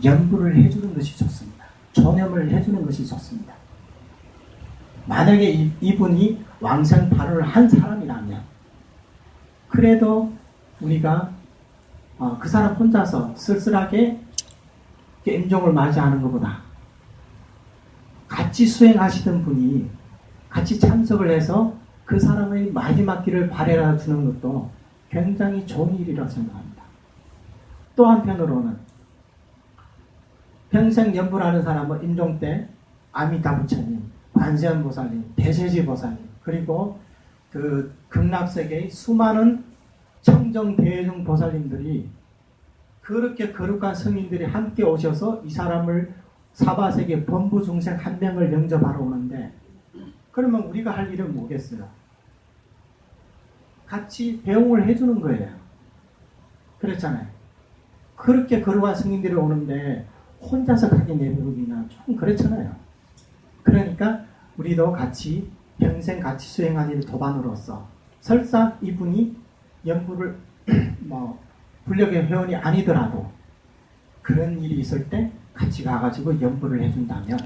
연부를 해주는 것이 좋습니다. 존염을 해주는 것이 좋습니다. 만약에 이분이 왕생 발언을 한 사람이라면 그래도 우리가 그 사람 혼자서 쓸쓸하게 임종을 맞이하는 것보다 같이 수행하시던 분이 같이 참석을 해서 그 사람의 마지막 길을 발해라 주는 것도 굉장히 좋은 일이라고 생각합니다. 또 한편으로는 평생 연불하는 사람은 임종 때 아미타 부처님, 관세음 보살님, 대세지 보살님, 그리고 그 극락세계의 수많은 청정 대중 보살님들이 그렇게 거룩한 성인들이 함께 오셔서 이 사람을 사바세계 범부 중생 한 명을 영접하러 오는데, 그러면 우리가 할 일은 뭐겠어요? 같이 배웅을 해주는 거예요. 그렇잖아요. 그렇게 거룩한 성인들이 오는데 혼자서 가게 내버리기나 좀 그렇잖아요. 그러니까 우리도 같이 평생 같이 수행한 일 도반으로서 설사 이분이 연부를 불력의 회원이 아니더라도 그런 일이 있을 때 같이 가가지고 연부를 해준다면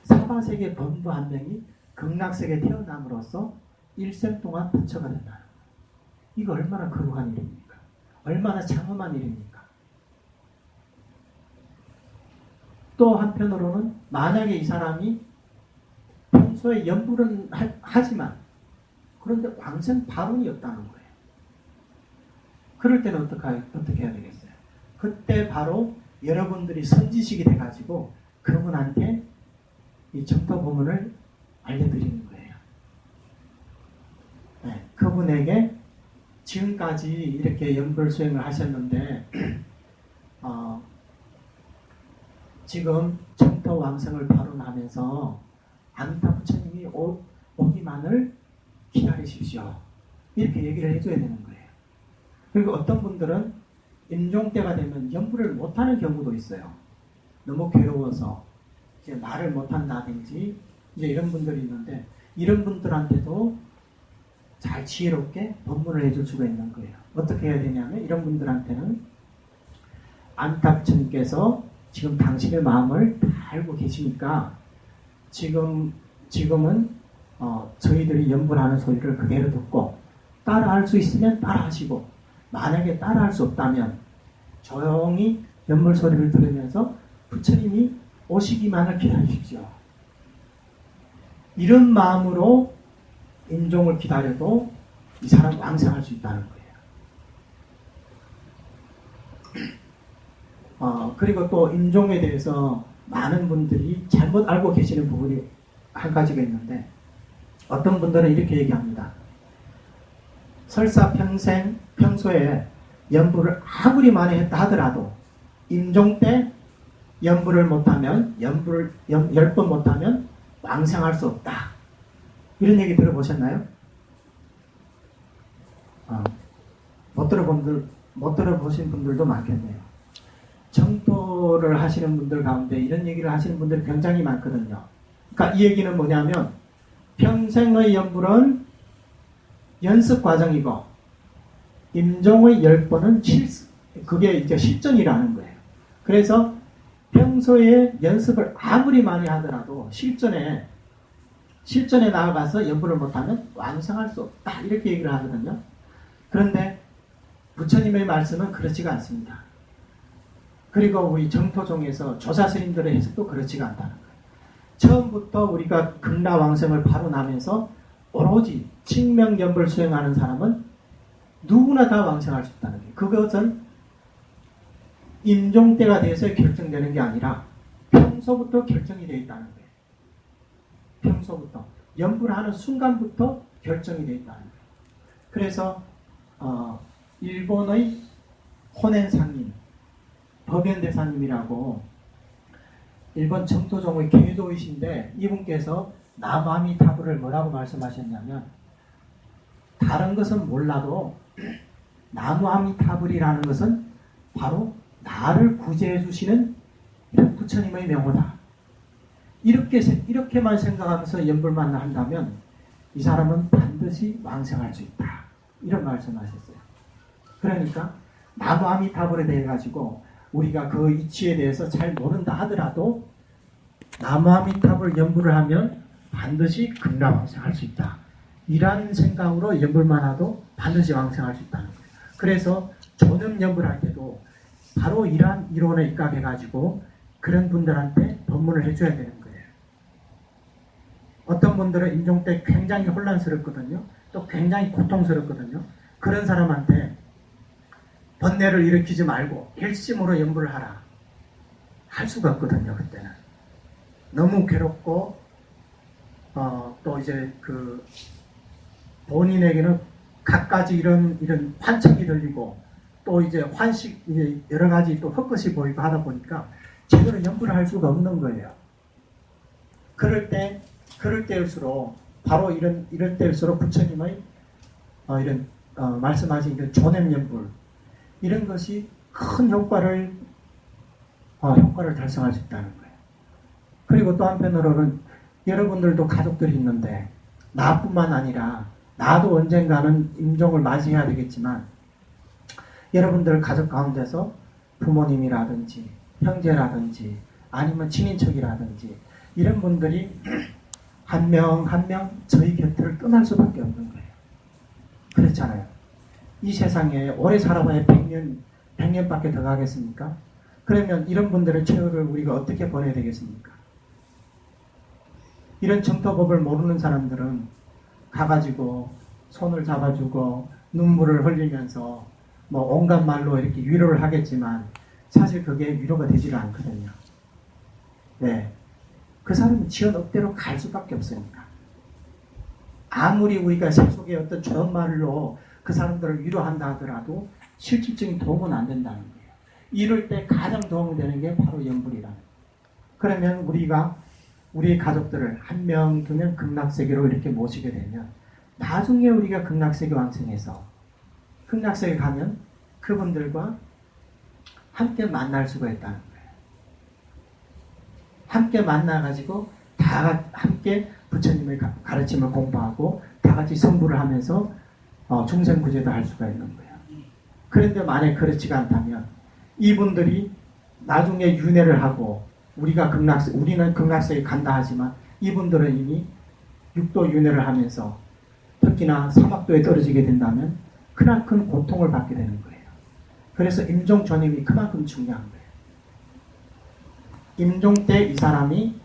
사바세계 범부 한 명이 극락세계에 태어남으로써 일생 동안 부처가 된다. 이거 얼마나 거룩한 일입니까? 얼마나 장엄한 일입니까? 또 한편으로는 만약에 이 사람이 평소에 연불은 하지만 그런데 왕생 발언이 없다는 거예요. 그럴 때는 어떻게 해야 되겠어요? 그때 바로 여러분들이 선지식이 돼가지고 그분한테 이 정토법문을 알려드리는 거예요. 네, 그분에게 지금까지 이렇게 연불 수행을 하셨는데 지금 정토 왕성을 발언하면서 아미타 부처님이 오기만을 기다리십시오. 이렇게 얘기를 해줘야 되는 거예요. 그리고 어떤 분들은 임종 때가 되면 연불을 못하는 경우도 있어요. 너무 괴로워서 이제 말을 못한다든지 이제 이런 분들이 있는데 이런 분들한테도 잘 지혜롭게 법문을 해줄 수가 있는 거예요. 어떻게 해야 되냐면 이런 분들한테는 아미타 부처님께서 지금 당신의 마음을 다 알고 계시니까 지금은 저희들이 연불하는 소리를 그대로 듣고 따라할 수 있으면 따라하시고 만약에 따라할 수 없다면 조용히 연불 소리를 들으면서 부처님이 오시기만을 기다리십시오. 이런 마음으로 임종을 기다려도 이 사람 왕생할 수 있다는 거예요. 그리고 또 임종에 대해서 많은 분들이 잘못 알고 계시는 부분이 한 가지가 있는데 어떤 분들은 이렇게 얘기합니다. 설사 평소에 연불을 아무리 많이 했다 하더라도 임종 때 연불을 못하면 10번 못하면 왕생할 수 없다. 이런 얘기 들어보셨나요? 못 들어보신 분들도 많겠네요. 정토를 하시는 분들 가운데 이런 얘기를 하시는 분들이 굉장히 많거든요. 그러니까 이 얘기는 뭐냐면 평생의 연불은 연습 과정이고 임종의 10번은 그게 이제 실전이라는 거예요. 그래서 평소에 연습을 아무리 많이 하더라도 실전에 나아가서 연불을 못하면 완성할 수 없다. 이렇게 얘기를 하거든요. 그런데 부처님의 말씀은 그렇지가 않습니다. 그리고 우리 정토종에서 조사스님들의 해석도 그렇지가 않다는 거예요. 처음부터 우리가 극락왕생을 발언하면서 오로지 칭명연불 수행하는 사람은 누구나 다 왕생할 수 있다는 거예요. 그것은 임종 때가 돼서 결정되는 게 아니라 평소부터 결정이 되어 있다는 거예요. 평소부터 연불하는 순간부터 결정이 되어 있다는 거예요. 그래서 일본의 호넨상님, 법연대사님이라고 일본 정토종의 개도이신데 이분께서 나무아미타불을 뭐라고 말씀하셨냐면 다른 것은 몰라도 나무아미타불이라는 것은 바로 나를 구제해 주시는 부처님의 명호다. 이렇게만 생각하면서 연불만 한다면 이 사람은 반드시 왕생할 수 있다. 이런 말씀하셨어요. 그러니까 나무아미타불에 대해 가지고 우리가 그 이치에 대해서 잘 모른다 하더라도 나무아미탑을 연불을 하면 반드시 극락왕생할 수 있다. 이런 생각으로 연불만 하도 반드시 왕생할 수 있다는 거예요. 그래서 존엄 연불할 때도 바로 이러한 이론에 입각해가지고 그런 분들한테 법문을 해줘야 되는 거예요. 어떤 분들은 임종 때 굉장히 혼란스럽거든요. 또 굉장히 고통스럽거든요. 그런 사람한테 번뇌를 일으키지 말고 일심으로 연불을 하라. 할 수가 없거든요. 그때는 너무 괴롭고 또 이제 그 본인에게는 갖가지 이런 환청이 들리고 또 이제 환식 이제 여러 가지 또 헛것이 보이고 하다 보니까 제대로 연불을 할 수가 없는 거예요. 그럴 때일수록 바로 이럴 때일수록 부처님의 말씀하신 이런 존엄 연불 이런 것이 큰 효과를 달성할 수 있다는 거예요. 그리고 또 한편으로는 여러분들도 가족들이 있는데 나뿐만 아니라 나도 언젠가는 임종을 맞이해야 되겠지만 여러분들 가족 가운데서 부모님이라든지 형제라든지 아니면 친인척이라든지 이런 분들이 한 명 한 명 저희 곁을 떠날 수밖에 없는 거예요. 그렇잖아요. 이 세상에 오래 살아봐야 100년밖에 더 가겠습니까? 그러면 이런 분들의 최후를 우리가 어떻게 보내야 되겠습니까? 이런 정토법을 모르는 사람들은 가가지고 손을 잡아주고 눈물을 흘리면서 뭐 온갖 말로 이렇게 위로를 하겠지만 사실 그게 위로가 되지가 않거든요. 네. 그 사람은 지연 억대로 갈 수밖에 없으니까. 아무리 우리가 세속의 어떤 좋은 말로 그 사람들을 위로한다 하더라도 실질적인 도움은 안 된다는 거예요. 이럴 때 가장 도움이 되는 게 바로 연불이라는 거예요. 그러면 우리가 우리 가족들을 한 명, 두 명 극락세계로 이렇게 모시게 되면 나중에 우리가 극락세계 완성해서 극락세계 가면 그분들과 함께 만날 수가 있다는 거예요. 함께 만나가지고 다 함께 부처님의 가르침을 공부하고 다 같이 성불을 하면서 중생구제도 할 수가 있는 거예요. 그런데 만약 그렇지가 않다면 이분들이 나중에 윤회를 하고 우리는 극락세에 간다 하지만 이분들은 이미 육도 윤회를 하면서 특히나 사막도에 떨어지게 된다면 그만큼 고통을 받게 되는 거예요. 그래서 임종 전임이 그만큼 중요한 거예요. 임종 때 이 사람이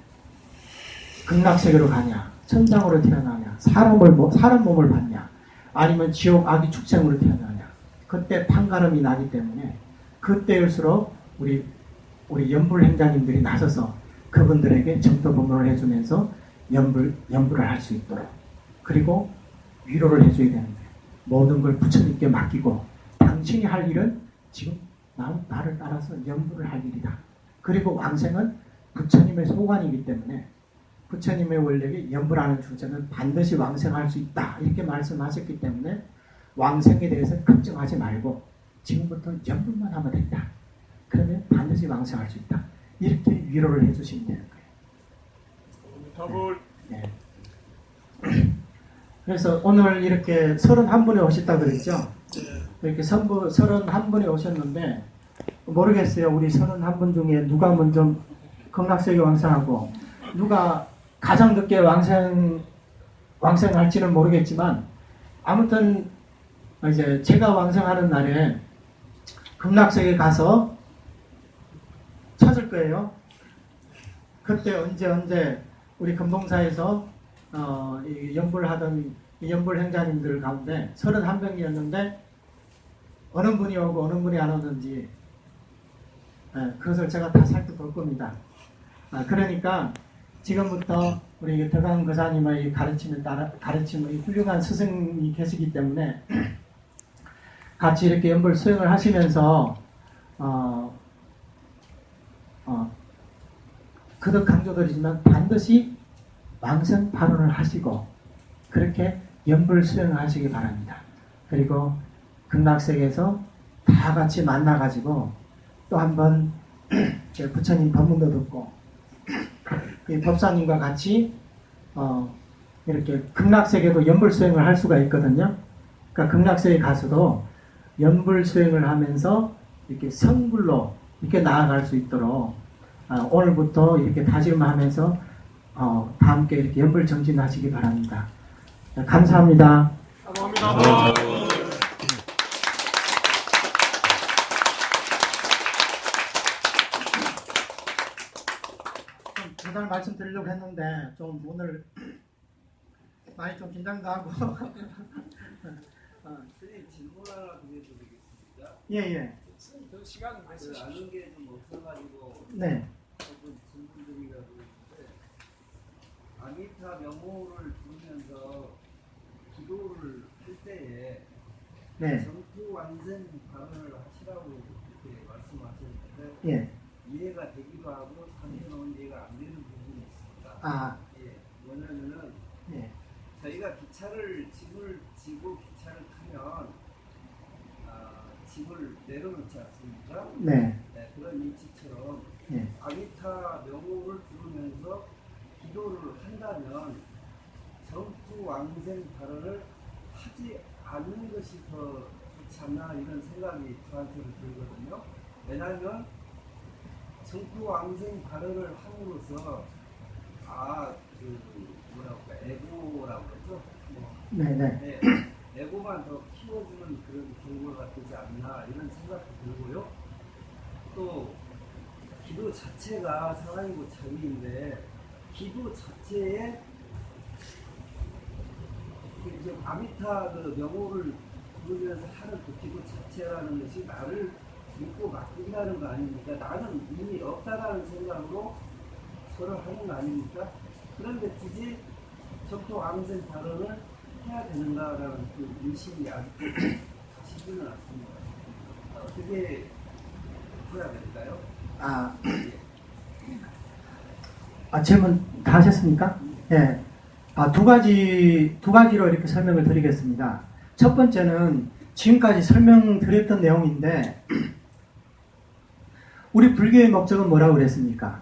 극락세계로 가냐, 천상으로 태어나냐, 사람 몸을 받냐, 아니면 지옥 아기 축생으로 태어나냐, 그때 판가름이 나기 때문에 그때일수록 우리 연불 행자님들이 나서서 그분들에게 정도 법문을 해주면서 연불을 할 수 있도록 그리고 위로를 해줘야 되는 거예요. 모든 걸 부처님께 맡기고 당신이 할 일은 지금 나를 따라서 연불을 할 일이다. 그리고 왕생은 부처님의 소관이기 때문에 부처님의 원력이 연불하는 주제는 반드시 왕생할 수 있다. 이렇게 말씀하셨기 때문에 왕생에 대해서 걱정하지 말고 지금부터 연불만 하면 된다. 그러면 반드시 왕생할 수 있다. 이렇게 위로를 해주시면 되는 거예요. 네. 그래서 오늘 이렇게 31분이 오셨다 그랬죠? 이렇게 31분이 오셨는데 모르겠어요. 우리 31분 중에 누가 먼저 극락세계 왕생하고 누가 가장 늦게 왕생할지는 모르겠지만 아무튼 이제 제가 왕생하는 날에 극락세계 가서 찾을 거예요. 그때 언제 우리 금동사에서 연불하던 연불 행자님들 가운데 31명이었는데 어느 분이 오고 어느 분이 안 오는지 그것을 제가 다 살펴볼 겁니다. 그러니까 지금부터 우리德강그 거사님의 가르침의 훌륭한 스승이 계시기 때문에 같이 이렇게 연불 수행을 하시면서 그도 강조드리지만 반드시 왕생 발언을 하시고 그렇게 연불 수행을 하시기 바랍니다. 그리고 극락세계에서 다 같이 만나가지고 또 한번 부처님 법문도 듣고 이 법사님과 같이 이렇게 극락세계도 연불 수행을 할 수가 있거든요. 그러니까 극락세계 가서도 연불 수행을 하면서 이렇게 성불로 이렇게 나아갈 수 있도록 오늘부터 이렇게 다짐하면서 다 함께 이렇게 연불정진하시기 바랍니다. 감사합니다. 감사합니다. 두달 말씀드리려고 했는데 좀 오늘 많이 좀 긴장도 하고 선생님 질문 하나 드리겠습니다. 예예. 그 시간 많이 쓰시죠. 아는 게 좀 없어가지고 네. 조금 질문드리려고 했는데 아미타 명호를 부르면서 기도를 할 때에 네. 정투 완전 발언을 하시라고 이렇게 말씀하셨는데 예. 이해가 되기도 하고 한편으로는 이해가 안 되는 부분이 있습니다. 아. 예, 뭐냐면은 예. 저희가 짐을 지고 기차를 타면 짐을 내려놓지 않습니까? 네. 네, 그런 위치처럼 예. 아미타 명호를 부르면서 기도를 한다면 정투 왕생 발언을 하지 않는 것이 더 좋지 않나 이런 생각이 저한테는 들거든요. 왜냐하면 정투 왕생 발언을 함으로써 에고라고 그러죠? 네네. 네, 에고만 더 키워주는 그런 결과가 되지 않나 이런 생각도 들고요. 또 기도 자체가 사랑이고 자비인데 기도 자체에 이제 아미타 그 명호를 부르면서 하는 그 기도 자체라는 것이 나를 믿고 맡긴다는 거 아닙니까? 나는 이미 없다라는 생각으로 서로 하는 거 아닙니까? 그런데 굳이 정토 왕생 발언을 해야 되는가라는 그 의심이 아직도 가시지는 않습니다. 어떻게 해야 될까요? 질문 다 하셨습니까? 예. 두 가지로 이렇게 설명을 드리겠습니다. 첫 번째는 지금까지 설명드렸던 내용인데, 우리 불교의 목적은 뭐라고 그랬습니까?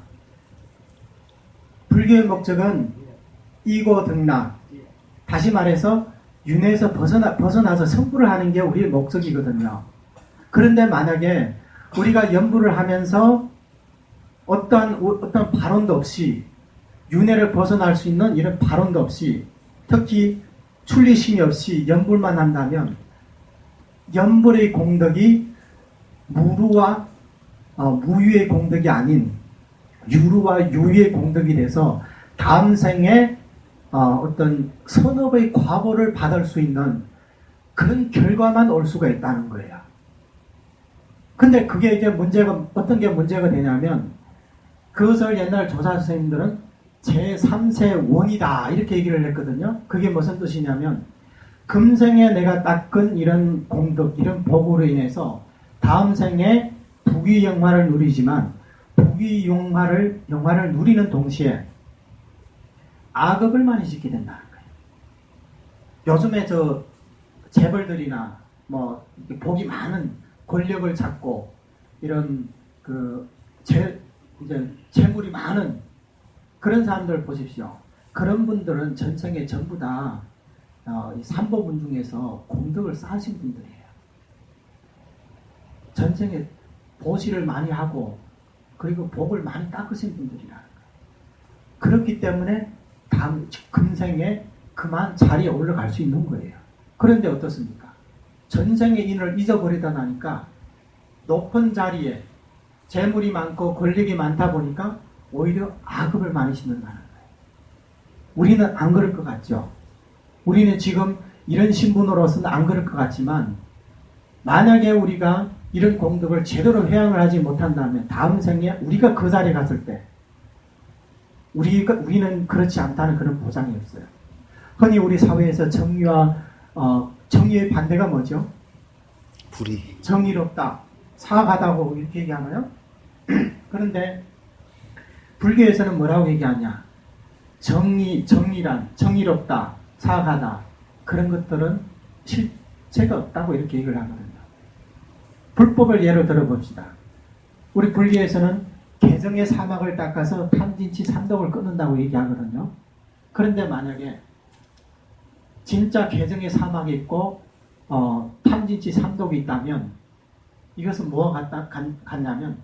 불교의 목적은 이고등락, 다시 말해서 윤회에서 벗어나서 성불을 하는 게 우리의 목적이거든요. 그런데 만약에 우리가 연불을 하면서 어떤 발언도 없이 윤회를 벗어날 수 있는 이런 발언도 없이 특히 출리심이 없이 연불만 한다면 연불의 공덕이 무루와 무유의 공덕이 아닌 유루와 유유의 공덕이 돼서 다음 생에 어떤 선업의 과보를 받을 수 있는 그런 결과만 올 수가 있다는 거예요. 근데 그게 이제 어떤 게 문제가 되냐면 그것을 옛날 조사 선생님들은 제3세 원이다 이렇게 얘기를 했거든요. 그게 무슨 뜻이냐면 금생에 내가 닦은 이런 공덕, 이런 복으로 인해서 다음 생에 부귀 영화를 누리지만 부귀 영화를 누리는 동시에 악업을 많이 짓게 된다는 거예요. 요즘에 재벌들이나 복이 많은 권력을 잡고 이런 재물이 많은 그런 사람들 보십시오. 그런 분들은 전생에 전부 다 삼보분 중에서 공덕을 쌓으신 분들이에요. 전생에 보시를 많이 하고 그리고 복을 많이 닦으신 분들이라는 거예요. 그렇기 때문에 다음 금생에 그만 자리에 올라갈 수 있는 거예요. 그런데 어떻습니까? 전생의 인을 잊어버리다 나니까 높은 자리에 재물이 많고 권력이 많다 보니까 오히려 악업을 많이 심는다는 거예요. 우리는 안 그럴 것 같죠? 우리는 지금 이런 신분으로서는 안 그럴 것 같지만 만약에 우리가 이런 공덕을 제대로 회양을 하지 못한다면 다음 생에 우리가 그 자리에 갔을 때 우리는 그렇지 않다는 그런 보장이 없어요. 흔히 우리 사회에서 정의의 반대가 뭐죠? 불의. 정의롭다, 사악하다고 이렇게 얘기하나요? 그런데 불교에서는 뭐라고 얘기하냐? 정의롭다, 사악하다 그런 것들은 실체가 없다고 이렇게 얘기를 하거든요. 불법을 예로 들어봅시다. 우리 불교에서는 개정의 사막을 닦아서 탐진치 삼독을 끊는다고 얘기하거든요. 그런데 만약에 진짜 개정의 사막이 있고 탐진치 삼독이 있다면 이것은 뭐와 같냐면